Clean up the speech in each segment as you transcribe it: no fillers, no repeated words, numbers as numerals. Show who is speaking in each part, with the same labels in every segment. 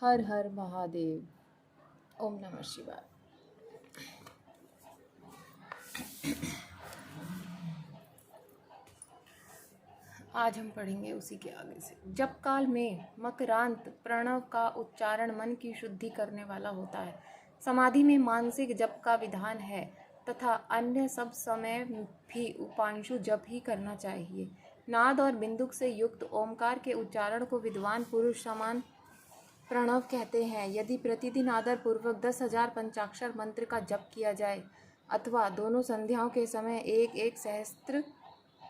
Speaker 1: हर हर महादेव। ओम नमः शिवाय। आज हम पढ़ेंगे उसी के आगे से। जप काल में मकरांत प्रणव का उच्चारण मन की शुद्धि करने वाला होता है। समाधि में मानसिक जप का विधान है तथा अन्य सब समय भी उपांशु जप ही करना चाहिए। नाद और बिंदुक से युक्त ओमकार के उच्चारण को विद्वान पुरुष समान प्रणव कहते हैं। यदि प्रतिदिन आदर पूर्वक 10,000 पंचाक्षर मंत्र का जप किया जाए अथवा दोनों संध्याओं के समय एक एक सहस्त्र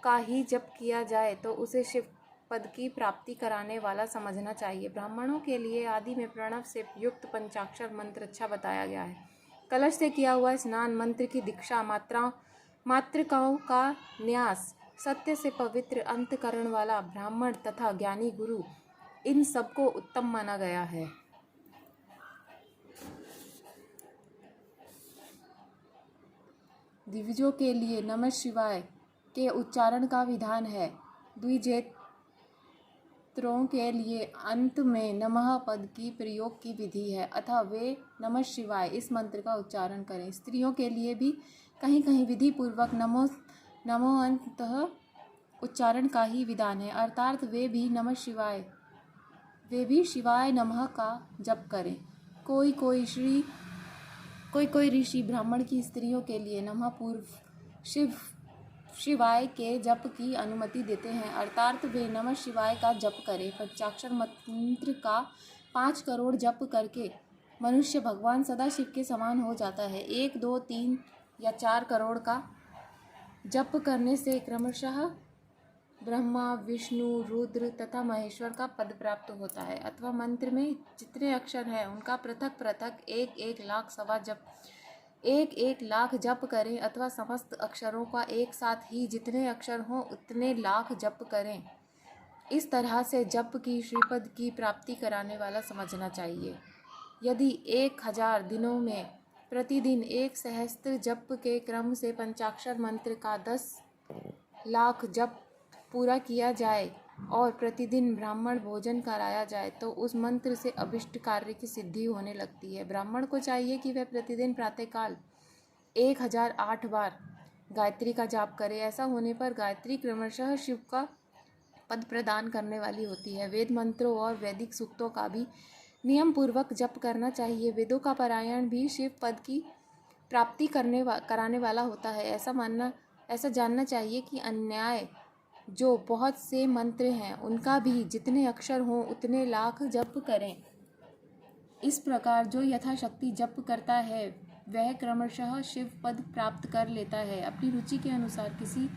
Speaker 1: का ही जप किया जाए तो उसे शिव पद की प्राप्ति कराने वाला समझना चाहिए। ब्राह्मणों के लिए आदि में प्रणव से युक्त पंचाक्षर मंत्र अच्छा बताया गया है। कलश से किया हुआ स्नान, मंत्र की दीक्षा, मातृकाओं का न्यास, सत्य से पवित्र अंतकरण वाला ब्राह्मण तथा ज्ञानी गुरु, इन सबको उत्तम माना गया है। दिव्यों के लिए नमः शिवाय के उच्चारण का विधान है। द्विजेत्रों के लिए अंत में नमः पद की प्रयोग की विधि है अतः वे नमः शिवाय इस मंत्र का उच्चारण करें। स्त्रियों के लिए भी कहीं कहीं विधि पूर्वक नमो अंतः उच्चारण का ही विधान है, अर्थात वे भी शिवाय नमः का जप करें। कोई ऋषि ब्राह्मण की स्त्रियों के लिए नमः पूर्व शिवाय के जप की अनुमति देते हैं, अर्थात वे नमः शिवाय का जप करें। पंचाक्षर मंत्र का 5 करोड़ जप करके मनुष्य भगवान सदाशिव के समान हो जाता है। 1, 2, 3 या 4 करोड़ का जप करने से क्रमशः ब्रह्मा, विष्णु, रुद्र तथा महेश्वर का पद प्राप्त होता है। अथवा मंत्र में जितने अक्षर हैं उनका पृथक पृथक 1-1 लाख सवा जप 1-1 लाख जप करें अथवा समस्त अक्षरों का एक साथ ही जितने अक्षर हों उतने लाख जप करें। इस तरह से जप की श्रीपद की प्राप्ति कराने वाला समझना चाहिए। यदि 1000 दिनों में प्रतिदिन 1 सहस्त्र जप के क्रम से पंचाक्षर मंत्र का 10 लाख जप पूरा किया जाए और प्रतिदिन ब्राह्मण भोजन कराया जाए तो उस मंत्र से अभिष्ट कार्य की सिद्धि होने लगती है। ब्राह्मण को चाहिए कि वह प्रतिदिन प्रातःकाल 1008 बार गायत्री का जाप करे। ऐसा होने पर गायत्री क्रमशः शिव का पद प्रदान करने वाली होती है। वेद मंत्रों और वैदिक सूक्तों का भी नियम पूर्वक जप करना चाहिए। वेदों का पारायण भी शिव पद की प्राप्ति कराने वाला होता है। ऐसा जानना चाहिए कि अन्याय जो बहुत से मंत्र हैं उनका भी जितने अक्षर हों उतने लाख जप करें। इस प्रकार जो यथाशक्ति जप करता है वह क्रमशः शिव पद प्राप्त कर लेता है। अपनी रुचि के अनुसार किसी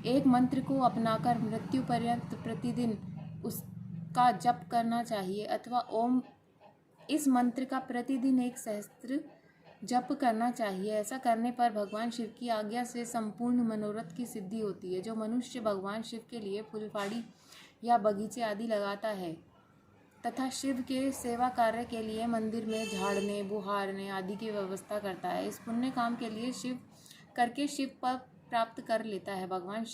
Speaker 1: एक मंत्र को अपनाकर मृत्यु पर्यंत प्रतिदिन उसका जप करना चाहिए अथवा ओम इस मंत्र का प्रतिदिन 1 सहस्त्र जप करना चाहिए। ऐसा करने पर भगवान शिव की आज्ञा से संपूर्ण मनोरथ की सिद्धि होती है। जो मनुष्य भगवान शिव के लिए फुलवाड़ी या बगीचे आदि लगाता है तथा शिव के सेवा कार्य के लिए मंदिर में झाड़ने, बुहारने आदि की व्यवस्था करता है, इस पुण्य काम के लिए शिव पद प्राप्त कर लेता है। भगवान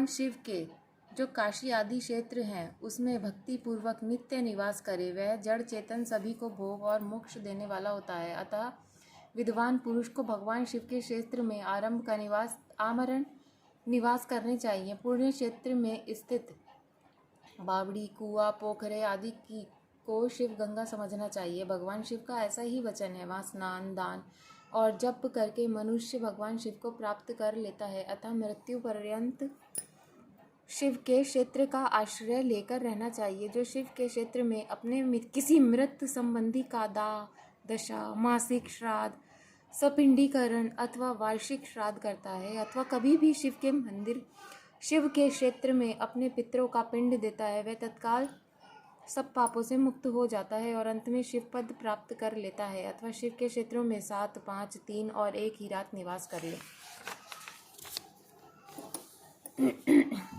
Speaker 1: शिव के जो काशी आदि क्षेत्र हैं उसमें भक्ति पूर्वक नित्य निवास करे। वह जड़ चेतन सभी को भोग और मोक्ष देने वाला होता है। अतः विद्वान पुरुष को भगवान शिव के क्षेत्र में आमरण निवास करने चाहिए। पुण्य क्षेत्र में स्थित बावड़ी, कुआं, पोखरे आदि को शिव गंगा समझना चाहिए। भगवान शिव का ऐसा ही वचन है। वहाँ स्नान, दान और जप करके मनुष्य भगवान शिव को प्राप्त कर लेता है। अतः मृत्यु पर्यंत शिव के क्षेत्र का आश्रय लेकर रहना चाहिए। जो शिव के क्षेत्र में अपने किसी मृत संबंधी का दशा, मासिक श्राद्ध, सपिंडीकरण अथवा वार्षिक श्राद्ध करता है अथवा कभी भी शिव के क्षेत्र में अपने पितरों का पिंड देता है, वह तत्काल सब पापों से मुक्त हो जाता है और अंत में शिव पद प्राप्त कर लेता है। अथवा शिव के क्षेत्रों में 7, 5, 3 और 1 ही रात निवास कर ले।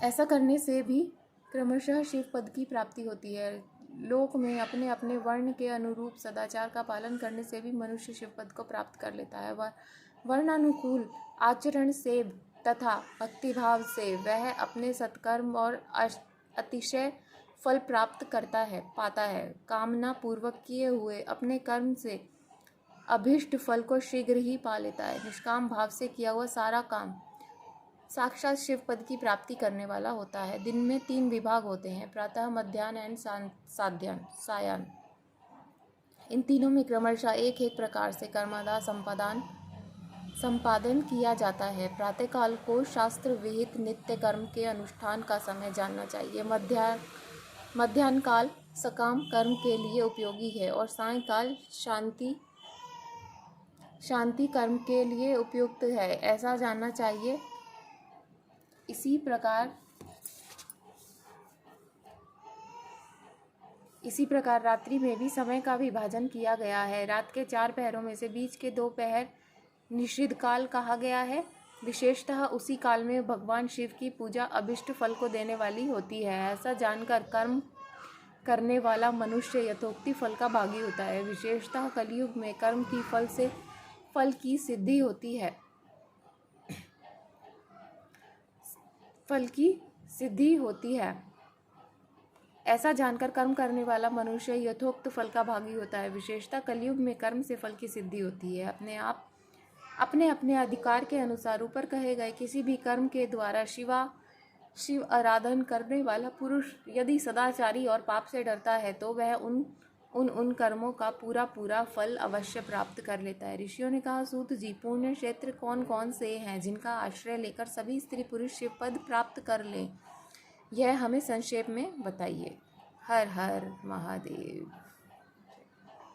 Speaker 1: ऐसा करने से भी क्रमशः शिव पद की प्राप्ति होती है। लोक में अपने अपने वर्ण के अनुरूप सदाचार का पालन करने से भी मनुष्य शिव पद को प्राप्त कर लेता है। वर्णानुकूल आचरण से तथा भक्तिभाव से वह अपने सत्कर्म और अतिशय फल प्राप्त पाता है। कामना पूर्वक किए हुए अपने कर्म से अभीष्ट फल को शीघ्र ही पा लेता है। निष्काम भाव से किया हुआ सारा काम साक्षात शिव पद की प्राप्ति करने वाला होता है। दिन में 3 विभाग होते हैं, प्रातः, मध्याह्न एंड सायं। इन तीनों में क्रमशः एक एक प्रकार से कर्मादा संपादन किया जाता है। प्रातःकाल को शास्त्र विहित नित्य कर्म के अनुष्ठान का समय जानना चाहिए। मध्याह्न काल सकाम कर्म के लिए उपयोगी है और सायंकाल शांति कर्म के लिए उपयुक्त है, ऐसा जानना चाहिए। इसी प्रकार रात्रि में भी समय का विभाजन किया गया है। रात के 4 पहरों में से बीच के 2 पहर निषिद्ध काल कहा गया है। विशेषतः उसी काल में भगवान शिव की पूजा अभिष्ट फल को देने वाली होती है। ऐसा जानकर कर्म करने वाला मनुष्य यथोक्ति फल का भागी होता है। विशेषतः कलयुग में कर्म की फल की सिद्धि होती है। ऐसा जानकर कर्म करने वाला मनुष्य यथोक्त फल का भागी होता है। विशेषतः कलयुग में कर्म से फल की सिद्धि होती है। अपने अधिकार के अनुसार ऊपर कहे गए किसी भी कर्म के द्वारा शिव आराधन करने वाला पुरुष यदि सदाचारी और पाप से डरता है तो वह उन कर्मों का पूरा फल अवश्य प्राप्त कर लेता है। ऋषियों ने कहा, सूत जी, पुण्य क्षेत्र कौन कौन से हैं जिनका आश्रय लेकर सभी स्त्री पुरुष शिव पद प्राप्त कर लें, यह हमें संक्षेप में बताइए। हर हर महादेव।